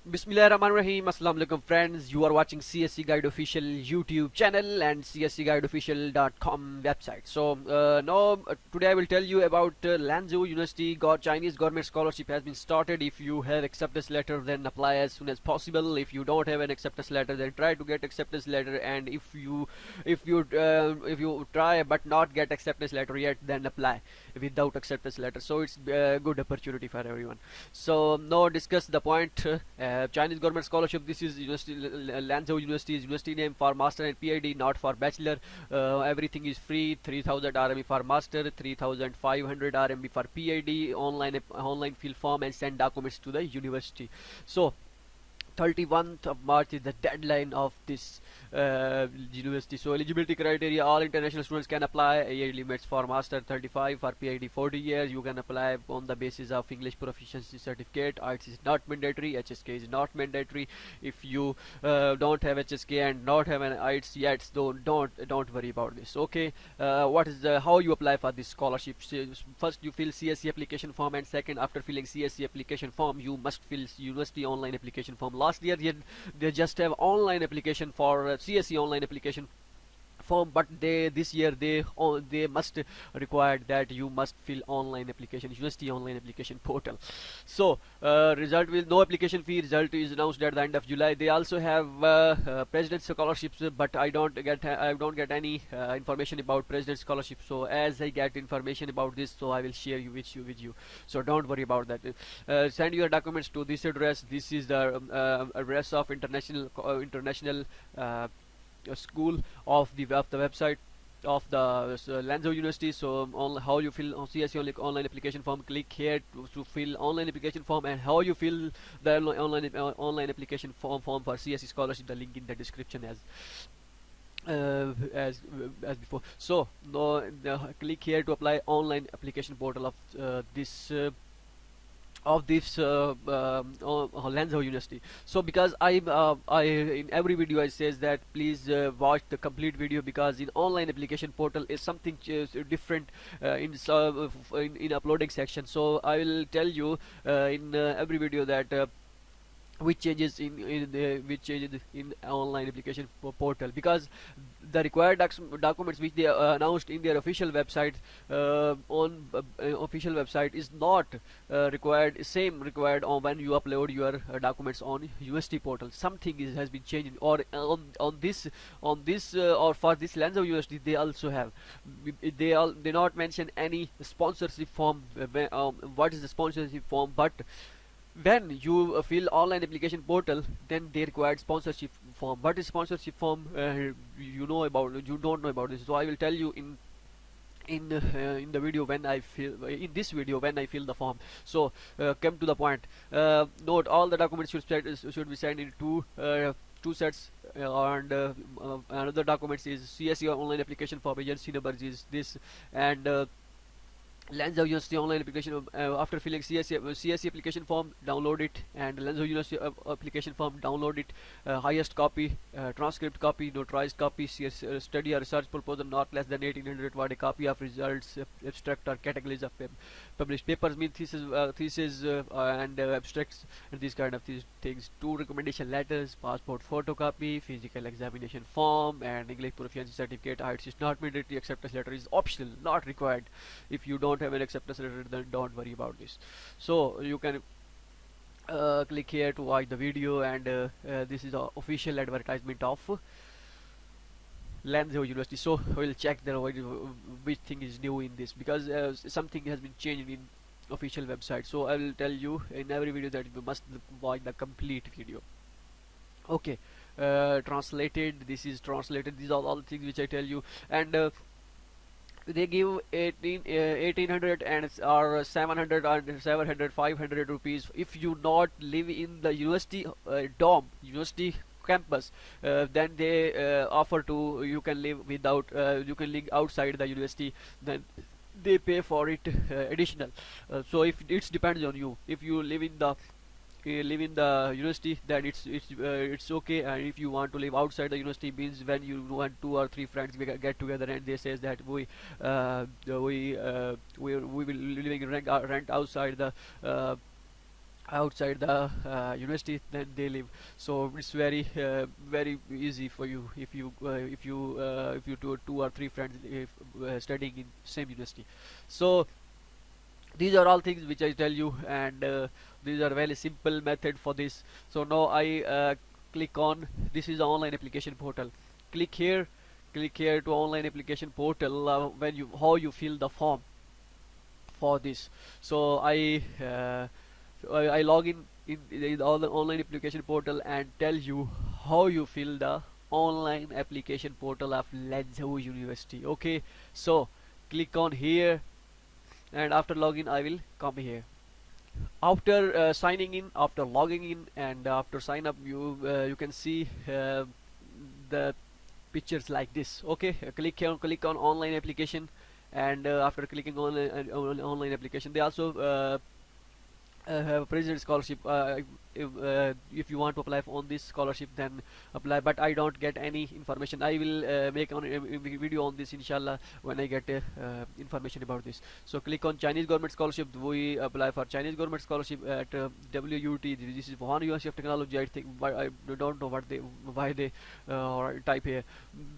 Bismillahirrahmanirrahim. Assalamu alaikum friends. You are watching CSC Guide official YouTube channel and cscguideofficial.com website. Today I will tell you about Lanzhou University. Chinese government scholarship has been started. If you have acceptance letter, then apply as soon as possible. If you don't have an acceptance letter, then try to get acceptance letter. And if you try but not get acceptance letter yet, then apply without acceptance letter. So it's a good opportunity for everyone. So now discuss the point. Chinese government scholarship. This is university. Lanzhou University is university name for master and PhD, not for bachelor. Everything is free. 3,000 RMB for master, 3,500 RMB for PhD. Online fill form and send documents to the university. So 31st of March is the deadline of this university. So eligibility criteria: all international students can apply. Year limits for master 35, for PhD 40 years. You can apply on the basis of English proficiency certificate. IELTS is not mandatory. HSK is not mandatory. If you don't have HSK and not have an IELTS yet, don't worry about this. Okay, what is how you apply for this scholarship? So first you fill CSC application form, and second, after filling CSC application form, you must fill university online application form. Last year they just have online application for CSE online application form, but this year they must require that you must fill online application, university online application portal. So result will no application fee. Result is announced at the end of July. They also have president scholarships, but I don't get any information about president scholarship. So as I get information about this, so I will share with you. So don't worry about that. Send your documents to this address. This is the address of international school of the website of the Lanzhou University. So how you fill CSE online application form, click here to fill online application form, and how you fill the online application form for CSE scholarship. The link in the description as before. So click here to apply online application portal of this Lanzhou University. So because I in every video I says that please watch the complete video, because in online application portal is something different in uploading section. So I will tell you in every video that which changes in online application portal, because the required documents which they announced in their official website on official website is not required on when you upload your documents on university portal. Something has been changed, or on this or for this Lanzhou University they also have, they not mention any sponsorship form. What is the sponsorship form? But when you fill online application portal, then they required sponsorship form. What is sponsorship form? You don't know about this, so I will tell you in the video when I fill in this video when I fill the form. So come to the point. Note, all the documents should be sent in two sets, and another documents is CSE online application form, agency number is this, and Lanzhou University online application. After filling CSE application form, download it, and Lanzhou University application form, download it. Highest copy, transcript copy, notarized copy, study or research proposal not less than 1800 word, a copy of results, abstract or categories of published papers, mean thesis and abstracts, and these kind of these things. Two recommendation letters, passport photocopy, physical examination form, and English proficiency certificate. IELTS is not mandatory. Acceptance letter is optional, not required. If you don't have an acceptance letter, then don't worry about this. So you can click here to watch the video, and this is the official advertisement of Lanzhou University. So we'll check there which thing is new in this, because something has been changed in official website. So I will tell you in every video that you must watch the complete video. Okay, translated. This is translated. These are all the things which I tell you, and they give 1800 and or 700 or 700 500 rupees if you not live in the university university campus. Then they offer to you can live without you can live outside the university, then they pay for it additional. So if it depends on you. If you live in the university, then it's okay. And if you want to live outside the university, means when you want two or three friends get together and they says that we will living rent outside the outside the university then they live. So it's very easy for you if you two or three friends if, studying in same university. So these are all things which I tell you, and these are very simple method for this. So now I click on, this is the online application portal. Click here, click here to online application portal. When you how you fill the form for this. So I log in all the online application portal and tell you how you fill the online application portal of Lenzhou University. Okay, so click on here, and after login I will come here. After signing in, after logging in, and after sign up, you can see the pictures like this. Okay, click on online application, and after clicking on online application, they also have a president scholarship. If you want to apply on this scholarship, then apply, but I don't get any information. I will make on a video on this inshallah when I get information about this. So click on Chinese government scholarship. We apply for Chinese government scholarship at WUT. This is Wuhan University of Technology, I think, but I don't know why they type here,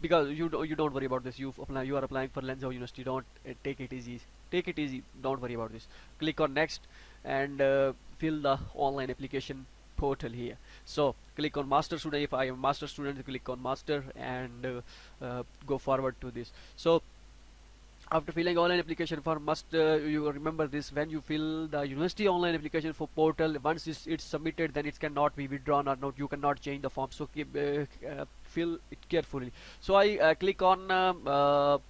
because you don't worry about this. You are applying for Lenzhou University. Don't take it easy, don't worry about this. Click on next, and fill the online application portal here. So click on master student. If I am master student, click on master, and go forward to this. So after filling online application form, must you remember this: when you fill the university online application for portal, once it's submitted, then it cannot be withdrawn or not. You cannot change the form. So fill it carefully. So I click on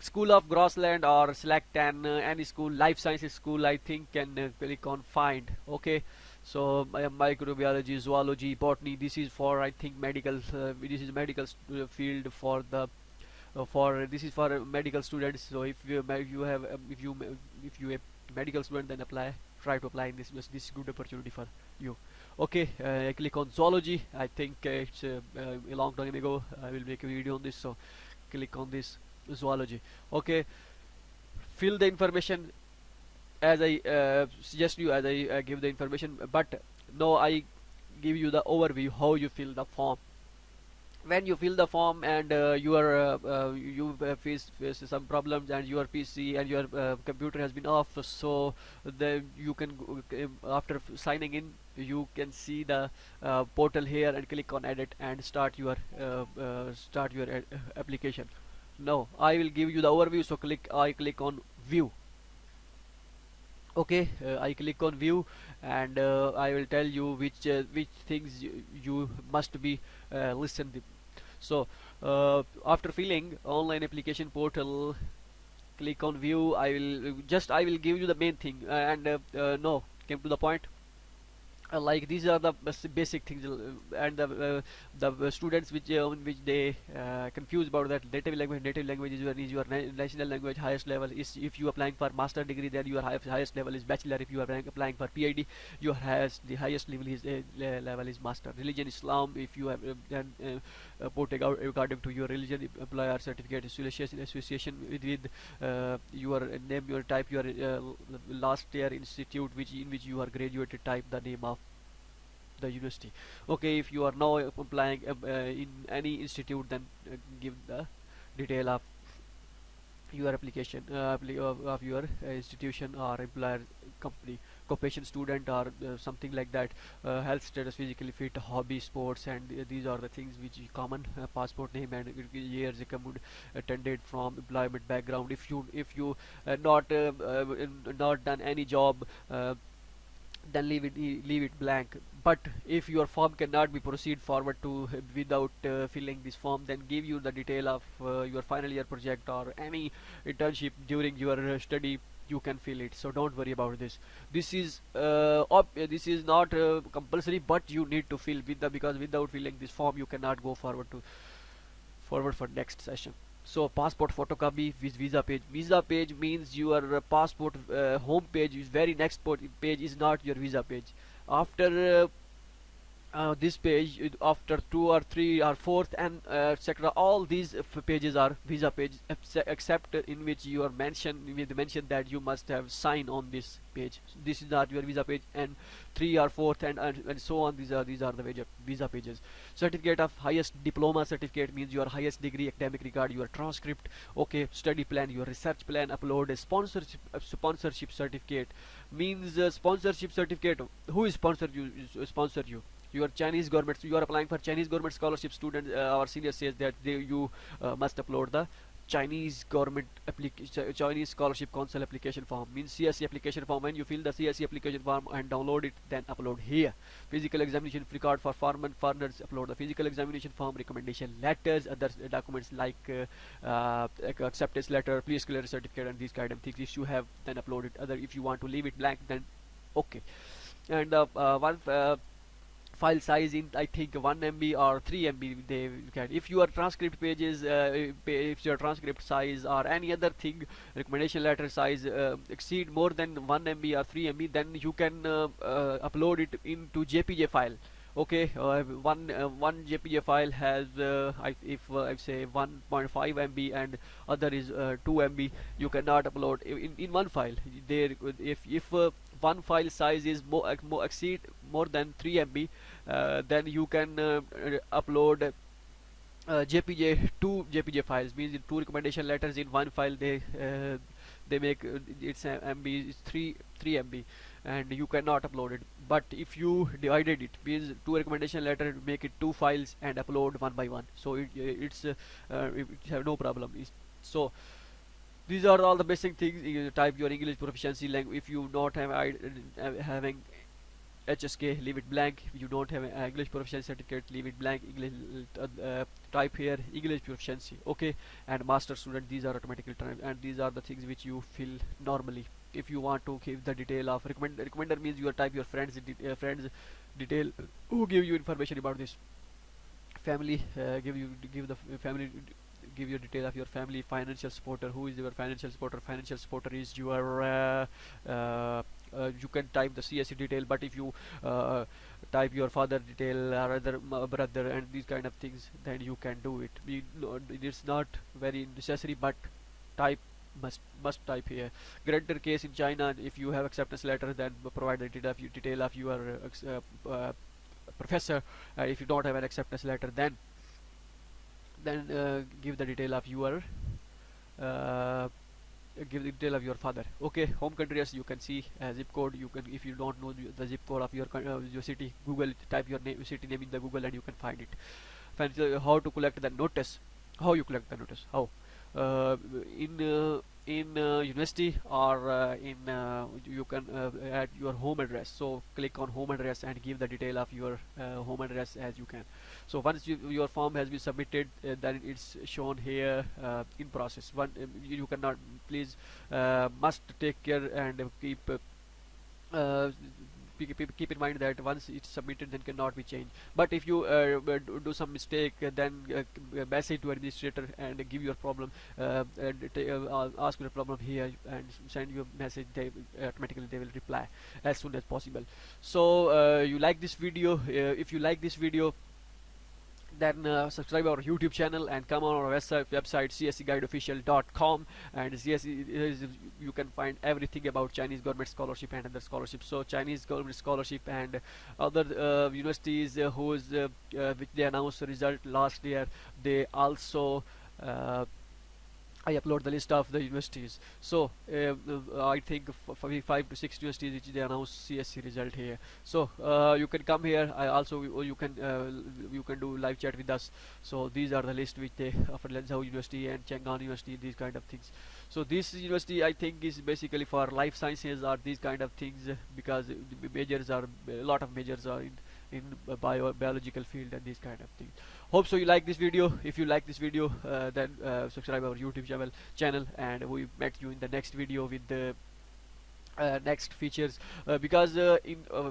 School of Grassland, or select any school, life sciences school I think, and click on find. Okay, so microbiology, zoology, botany, this is for I think medical, this is medical field for the for this is for medical students. So if you have if you a medical student, then try to apply in this is good opportunity for you. Okay, I click on zoology. I think it's a long time ago I will make a video on this, so click on this zoology. Okay, fill the information as I suggest you, as I give the information, but now I give you the overview how you fill the form. When you fill the form, and face some problems, and your PC and your computer has been off, so then you can after signing in, you can see the portal here, and click on edit and start your application. Now I will give you the overview, so I click on view. Okay, I click on view, and I will tell you which things you must be listened. So after filling online application portal, click on view. I will give you the main thing, and no, came to the point. Like these are the basic things, and the students which they confuse about that native language is your national language. Highest level is, if you are applying for master degree, then your highest level is bachelor. If you are applying for PhD, the highest level is master. Religion Islam. If you have then put according to your religion, employer certificate association with your name, your type, your last year institute in which you are graduated, type the name of the university. Okay, if you are now applying in any institute, then give the detail of your application of your institution or employer, company, occupation, student, or something like that. Health status, physically fit, hobby, sports, and these are the things which is common. Passport name and years attended from, employment background. If you not done any job, then leave it blank. But if your form cannot be proceed forward to without filling this form, then give you the detail of your final year project or any internship during your study. You can fill it, so don't worry about this. This is not compulsory, but you need to fill because without filling this form, you cannot go forward for next session. So passport photocopy with visa page. Visa page means your passport home page is very next page is not your visa page. After this page after 2 or 3 or 4th and etc. All these pages are visa pages, except in which you are mentioned that you must have sign on this page. So this is not your visa page, and 3 or 4th and so on. These are the visa pages. Certificate of highest diploma certificate means your highest degree, academic record, your transcript, okay, study plan, your research plan. Upload a sponsorship certificate means sponsorship certificate. Who is sponsor you? Your Chinese government. So you are applying for Chinese government scholarship. Student, our senior says that you must upload the Chinese scholarship council application form, means CSC application form. When you fill the CSC application form and download it, then upload here. Physical examination record for foreigners, upload the physical examination form, recommendation letters, other documents like acceptance letter, police clearance certificate, and these kind of things. If you have, then upload it. Other, if you want to leave it blank, then okay. And one file size in, I think, 1 MB or 3 MB they can. If your transcript pages, if your transcript size or any other thing, recommendation letter size exceed more than 1 MB or 3 MB, then you can upload it into JPG file. Okay, one JPG file has if I say 1.5 MB and other is 2 MB, you cannot upload in one file. There, if one file size is exceed more than 3 MB, then you can upload two JPG files, means two recommendation letters in one file. They make its MB is 3 MB, and you cannot upload it. But if you divided it, means two recommendation letter, make it two files and upload one by one, so it have no problem. So these are all the basic things. You type your English proficiency language. If you not have having HSK, leave it blank. If you don't have an English proficiency certificate, leave it blank. English, type here English proficiency, okay, and master student. These are automatically typed, and these are the things which you fill normally. If you want to give the detail of recommender means you type your friends detail who give you information about this. Family, give the family, give your detail of your family. Financial supporter, who is your financial supporter? Financial supporter is your you can type the CSC detail, but if you type your father detail or other brother and these kind of things, then you can do it. It's not very necessary, but type must type here. Grantor case in China, if you have acceptance letter, then provide the detail of your professor. If you don't have an acceptance letter, then give the detail of your give the detail of your father. Okay, home country, as you can see, zip code. You can, if you don't know the zip code of your city, Google, type your city name in the Google, and you can find it. How to collect the notice? How you collect the notice? How? uh, in university, or you can add your home address. So click on home address and give the detail of your home address as you can. So once your form has been submitted, then it's shown here in process. You cannot, please must take care and uh, keep in mind that once it's submitted, then cannot be changed. But if you do some mistake, then message to administrator and give your problem, and ask your problem here and send you a message. They automatically they will reply as soon as possible. So you like this video? If you like this video, then subscribe our YouTube channel and come on our website cscguideofficial.com, and you can find everything about Chinese government scholarship and other scholarships. So Chinese government scholarship and other universities which they announced the result last year, they also I upload the list of the universities. So I think 5 to 6 universities which they announce CSC result here. So you can come here. You can do live chat with us. So these are the list which they offer: Lenzhou University and Cheng'an University, these kind of things. So this university, I think, is basically for life sciences or these kind of things, because the majors are, a lot of majors are in biological field and these kind of things. Hope so you like this video. If you like this video, then subscribe our YouTube channel, and we met you in the next video with the next features, because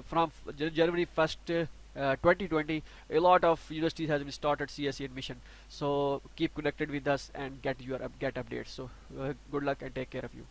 from January 1st 2020, a lot of universities has been started CSE admission. So keep connected with us and get updates. So good luck and take care of you.